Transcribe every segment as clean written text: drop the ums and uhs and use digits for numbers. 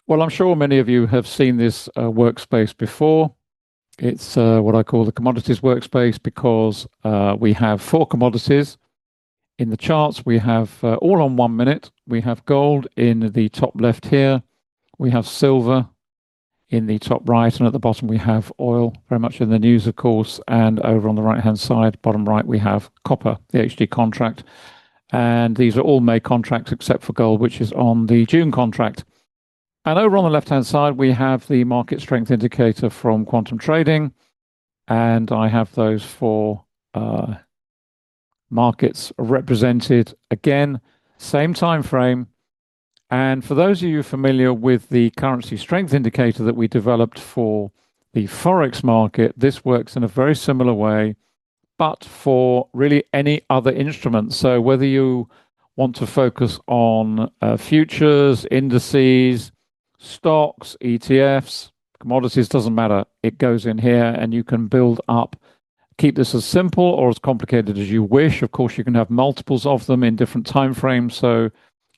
Well, I'm sure many of you have seen this workspace before. It's what I call the commodities workspace because we have four commodities. In the charts, we have all on 1 minute. We have gold in the top left here. We have silver in the top right. And at the bottom, we have oil, very much in the news, of course. And over on the right-hand side, bottom right, we have copper, the HG contract. And these are all May contracts except for gold, which is on the June contract. And over on the left-hand side, we have the market strength indicator from quantum trading. And I have those four markets represented again, same time frame. And for those of you familiar with the currency strength indicator that we developed for the Forex market, this works in a very similar way, but for really any other instrument. So whether you want to focus on futures, indices, stocks, ETFs, commodities, doesn't matter. It goes in here and you can build up. Keep this as simple or as complicated as you wish. Of course, you can have multiples of them in different time frames. So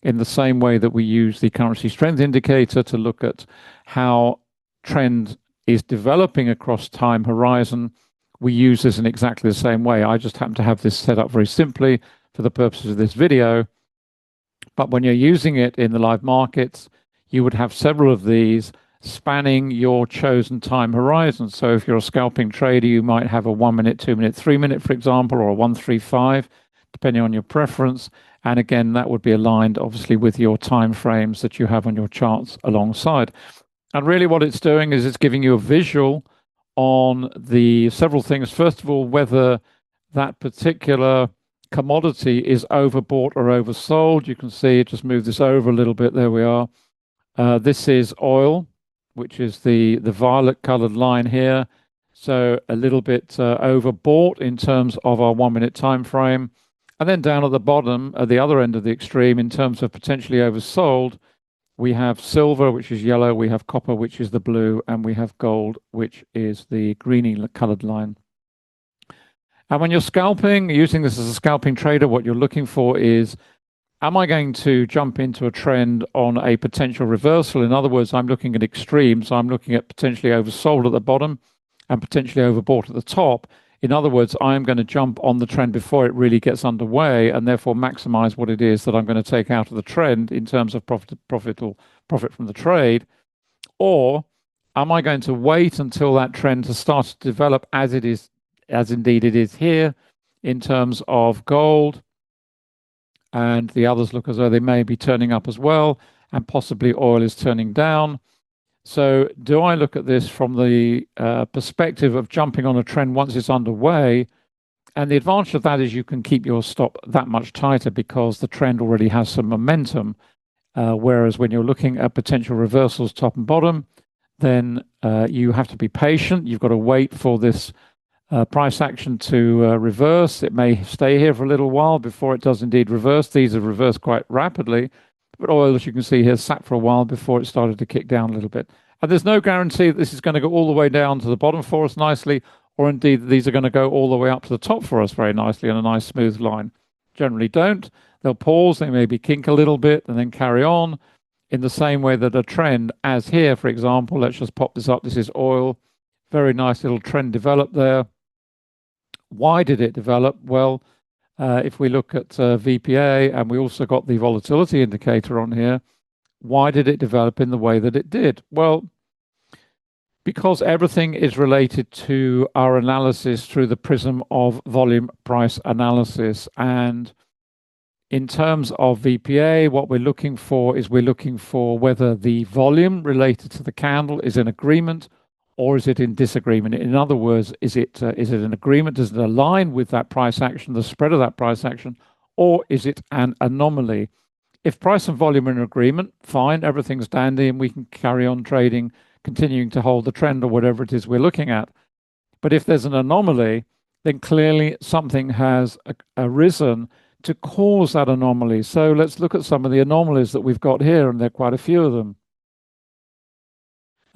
in the same way that we use the currency strength indicator to look at how trend is developing across time horizon, we use this in exactly the same way. I just happen to have this set up very simply for the purposes of this video. But when you're using it in the live markets, you would have several of these spanning your chosen time horizon. So if you're a scalping trader, you might have a 1 minute, 2 minute, 3 minute, for example, or a 135, depending on your preference. And again, that would be aligned obviously with your time frames that you have on your charts alongside. And really what it's doing is it's giving you a visual on the several things. First of all, whether that particular commodity is overbought or oversold. You can see it, just move this over a little bit. There we are. This is oil, which is the violet colored line here. So a little bit overbought in terms of our 1 minute time frame. And then down at the bottom, at the other end of the extreme, in terms of potentially oversold, we have silver, which is yellow, we have copper, which is the blue, and we have gold, which is the greeny colored line. And when you're scalping, using this as a scalping trader, what you're looking for is, am I going to jump into a trend on a potential reversal? In other words, I'm looking at extremes. I'm looking at potentially oversold at the bottom and potentially overbought at the top. In other words, I'm going to jump on the trend before it really gets underway and therefore maximize what it is that I'm going to take out of the trend in terms of profit from the trade. Or am I going to wait until that trend has started to develop as it is, as indeed it is here in terms of gold, and the others look as though they may be turning up as well, and possibly oil is turning down. So do I look at this from the perspective of jumping on a trend once it's underway? And the advantage of that is you can keep your stop that much tighter because the trend already has some momentum. Whereas when you're looking at potential reversals top and bottom, then you have to be patient. You've got to wait for this price action to reverse. It may stay here for a little while before it does indeed reverse. These have reversed quite rapidly. But oil, as you can see here, sat for a while before it started to kick down a little bit. And there's no guarantee that this is going to go all the way down to the bottom for us nicely, or indeed these are going to go all the way up to the top for us very nicely on a nice smooth line. Generally don't. They'll pause, they maybe kink a little bit and then carry on in the same way that a trend, as here, for example, let's just pop this up. This is oil. Very nice little trend developed there. Why did it develop? Well, if we look at VPA, and we also got the volatility indicator on here, why did it develop in the way that it did? Well, because everything is related to our analysis through the prism of volume price analysis. And in terms of VPA, what we're looking for is we're looking for whether the volume related to the candle is in agreement or is it in disagreement? In other words, is it an agreement? Does it align with that price action, the spread of that price action, or is it an anomaly? If price and volume are in agreement, fine, everything's dandy, and we can carry on trading, continuing to hold the trend or whatever it is we're looking at. But if there's an anomaly, then clearly something has arisen to cause that anomaly. So let's look at some of the anomalies that we've got here, and there are quite a few of them.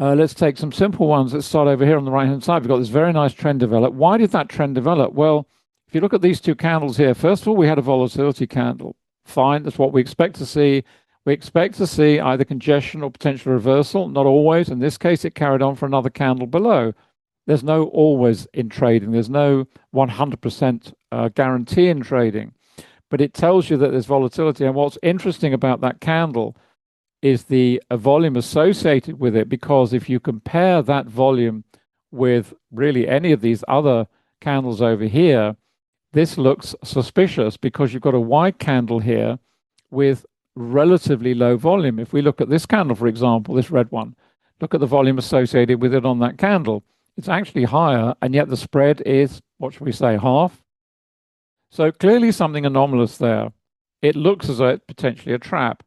Let's take some simple ones. Let's start over here on the right-hand side. We've got this very nice trend develop. Why did that trend develop? Well, if you look at these two candles here, first of all, we had a volatility candle. Fine, that's what we expect to see We expect to see either congestion or potential reversal, not always. In this case, it carried on for another candle below. There's no always in trading. There's no 100% guarantee in trading, but it tells you that there's volatility. And what's interesting about that candle is the volume associated with it, because if you compare that volume with really any of these other candles over here, this looks suspicious because you've got a white candle here with relatively low volume. If we look at this candle, for example, this red one, look at the volume associated with it on that candle. It's actually higher, and yet the spread is, what should we say, half? So clearly something anomalous there. It looks as though it's potentially a trap.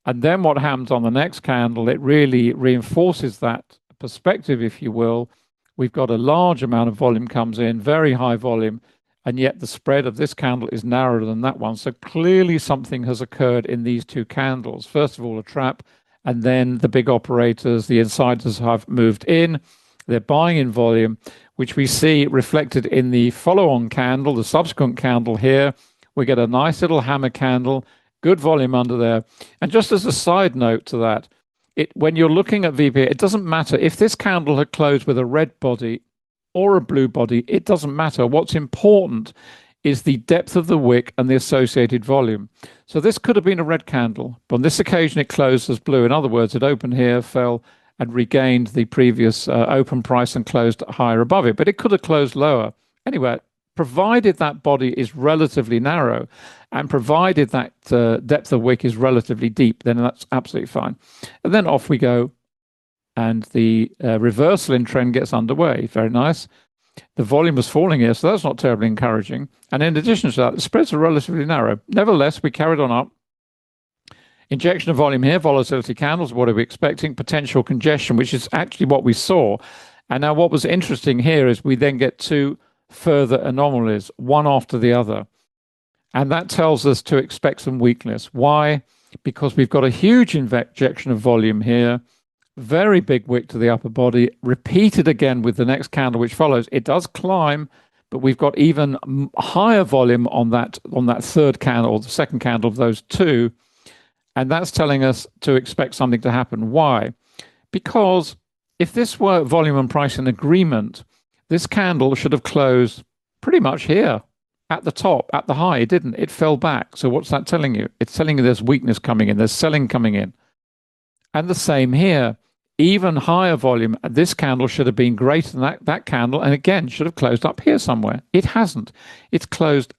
And then what happens on the next candle, it really reinforces that perspective, if you will. We've got a large amount of volume comes in, very high volume, and yet the spread of this candle is narrower than that one. So clearly something has occurred in these two candles. First of all, a trap, and then the big operators, the insiders have moved in. They're buying in volume, which we see reflected in the follow-on candle, the subsequent candle here. We get a nice little hammer candle, good volume under there. And just as a side note to that, when you're looking at VPA, it doesn't matter if this candle had closed with a red body or a blue body, it doesn't matter. What's important is the depth of the wick and the associated volume. So this could have been a red candle, but on this occasion it closed as blue. In other words, it opened here, fell, and regained the previous open price and closed higher above it, but it could have closed lower. Anyway, provided that body is relatively narrow and provided that depth of wick is relatively deep, then that's absolutely fine. And then off we go, and the reversal in trend gets underway. Very nice. The volume was falling here, so that's not terribly encouraging. And in addition to that, the spreads are relatively narrow. Nevertheless, we carried on up. Injection of volume here, volatility candles. What are we expecting? Potential congestion, which is actually what we saw. And now what was interesting here is we then get two further anomalies, one after the other. And that tells us to expect some weakness. Why? Because we've got a huge injection of volume here, very big wick to the upper body, repeated again with the next candle which follows. It does climb, but we've got even higher volume on that third candle, or the second candle of those two. And that's telling us to expect something to happen. Why? Because if this were volume and price in agreement, this candle should have closed pretty much here at the top, at the high. It didn't. It fell back. So what's that telling you? It's telling you there's weakness coming in. There's selling coming in. And the same here. Even higher volume. This candle should have been greater than that candle, and again, should have closed up here somewhere. It hasn't. It's closed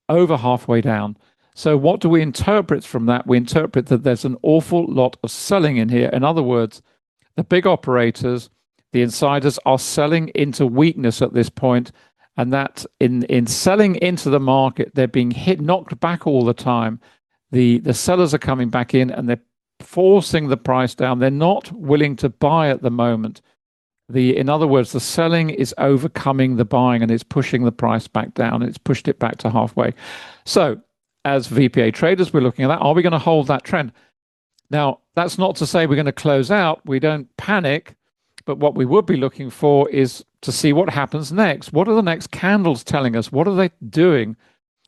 over halfway down. So what do we interpret from that? We interpret that there's an awful lot of selling in here. In other words, the big operators, the insiders, are selling into weakness at this point, and that in selling into the market, they're being knocked back all the time. The sellers are coming back in, and they're forcing the price down. They're not willing to buy at the moment. In other words, the selling is overcoming the buying, and it's pushing the price back down. It's pushed it back to halfway. So as VPA traders, we're looking at that. Are we going to hold that trend? Now, that's not to say we're going to close out. We don't panic. But what we would be looking for is to see what happens next. What are the next candles telling us? What are they doing?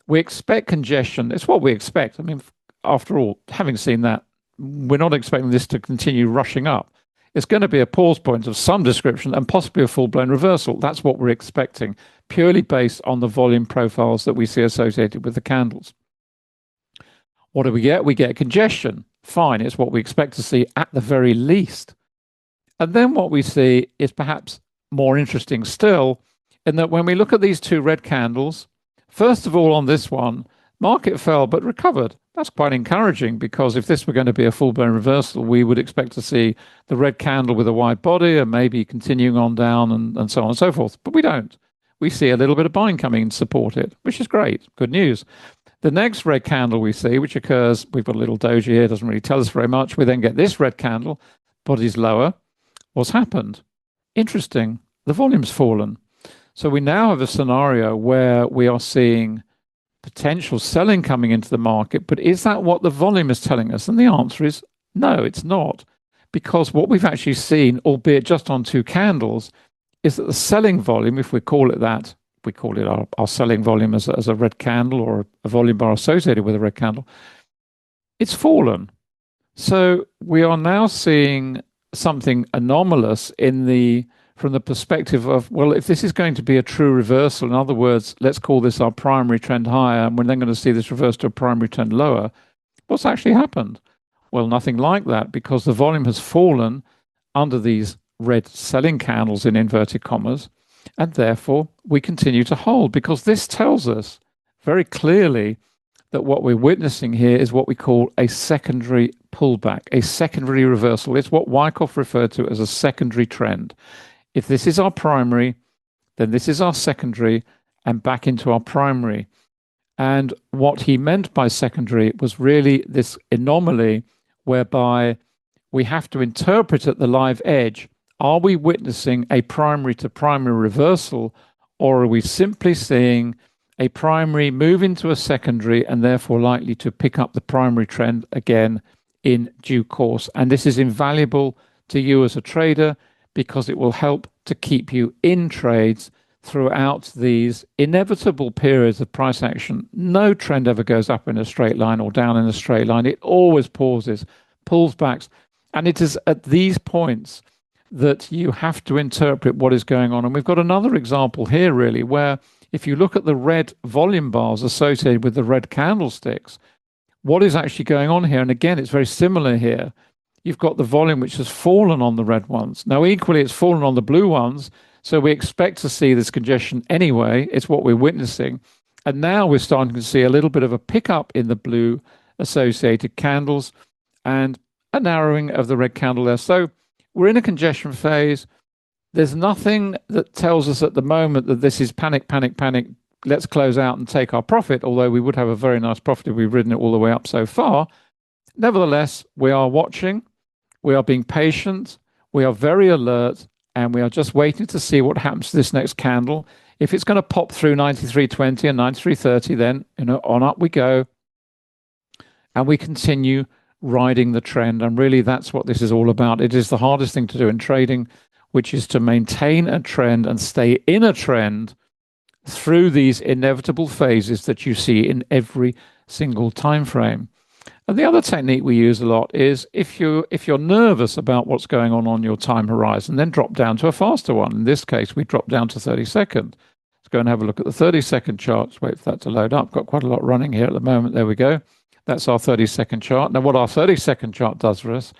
We expect congestion. It's what we expect. I mean, after all, having seen that, we're not expecting this to continue rushing up. It's going to be a pause point of some description and possibly a full-blown reversal. That's what we're expecting, purely based on the volume profiles that we see associated with the candles. What do we get? We get congestion. Fine, it's what we expect to see at the very least. And then what we see is perhaps more interesting still, in that when we look at these two red candles, first of all on this one, market fell but recovered. That's quite encouraging, because if this were going to be a full-blown reversal, we would expect to see the red candle with a wide body and maybe continuing on down and so on and so forth. But we don't. We see a little bit of buying coming and support it, which is great. Good news. The next red candle we see, which occurs, we've got a little doji here, doesn't really tell us very much. We then get this red candle, body's lower. What's happened? Interesting. The volume's fallen. So we now have a scenario where we are seeing potential selling coming into the market, but is that what the volume is telling us? And the answer is no, it's not. Because what we've actually seen, albeit just on two candles, is that the selling volume, if we call it that, we call it our selling volume as a red candle, or a volume bar associated with a red candle, it's fallen. So we are now seeing something anomalous from the perspective of, well, if this is going to be a true reversal, in other words, let's call this our primary trend higher, and we're then going to see this reverse to a primary trend lower, what's actually happened? Well, nothing like that, because the volume has fallen under these red selling candles in inverted commas, and therefore we continue to hold, because this tells us very clearly that what we're witnessing here is what we call a secondary pullback, a secondary reversal. It's what Wyckoff referred to as a secondary trend. If this is our primary, then this is our secondary, and back into our primary. And what he meant by secondary was really this anomaly whereby we have to interpret at the live edge, are we witnessing a primary to primary reversal, or are we simply seeing a primary move into a secondary and therefore likely to pick up the primary trend again in due course? And this is invaluable to you as a trader because it will help to keep you in trades throughout these inevitable periods of price action. No trend ever goes up in a straight line or down in a straight line. It always pauses, pulls back. And it is at these points that you have to interpret what is going on. And we've got another example here, really, where if you look at the red volume bars associated with the red candlesticks, what is actually going on here? And again, it's very similar here. You've got the volume which has fallen on the red ones. Now, equally, it's fallen on the blue ones. So we expect to see this congestion anyway. It's what we're witnessing. And now we're starting to see a little bit of a pickup in the blue associated candles and a narrowing of the red candle there. So we're in a congestion phase. There's nothing that tells us at the moment that this is panic, panic, panic. Let's close out and take our profit, although we would have a very nice profit if we've ridden it all the way up so far. Nevertheless, we are watching. We are being patient. We are very alert. And we are just waiting to see what happens to this next candle. If it's going to pop through 93.20 and 93.30, then on up we go. And we continue riding the trend. And really, that's what this is all about. It is the hardest thing to do in trading, which is to maintain a trend and stay in a trend through these inevitable phases that you see in every single time frame. And the other technique we use a lot is if you're nervous about what's going on your time horizon, then drop down to a faster one. In this case, we drop down to 30 seconds. Let's go and have a look at the 30-second chart. Let's wait for that to load up. Got quite a lot running here at the moment. There we go. That's our 30-second chart. Now, what our 30-second chart does for us,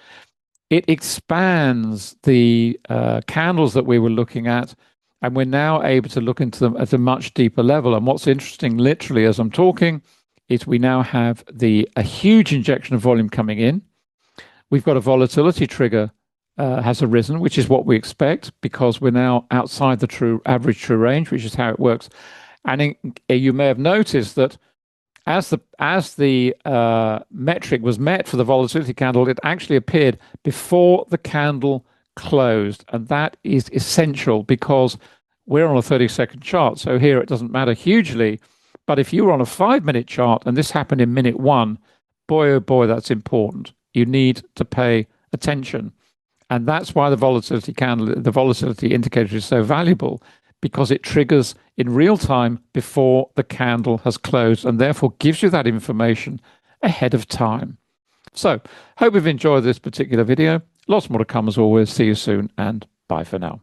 it expands the candles that we were looking at, and we're now able to look into them at a much deeper level. And what's interesting, literally, as I'm talking, is we now have a huge injection of volume coming in. We've got a volatility trigger has arisen, which is what we expect because we're now outside the average true range, which is how it works. And you may have noticed that as the metric was met for the volatility candle, it actually appeared before the candle closed. And that is essential because we're on a 30-second chart. So here it doesn't matter hugely. But if you were on a 5-minute chart and this happened in minute one, boy, oh boy, that's important. You need to pay attention. And that's why the volatility indicator is so valuable, because it triggers in real time before the candle has closed and therefore gives you that information ahead of time. So, hope you've enjoyed this particular video. Lots more to come as always. See you soon and bye for now.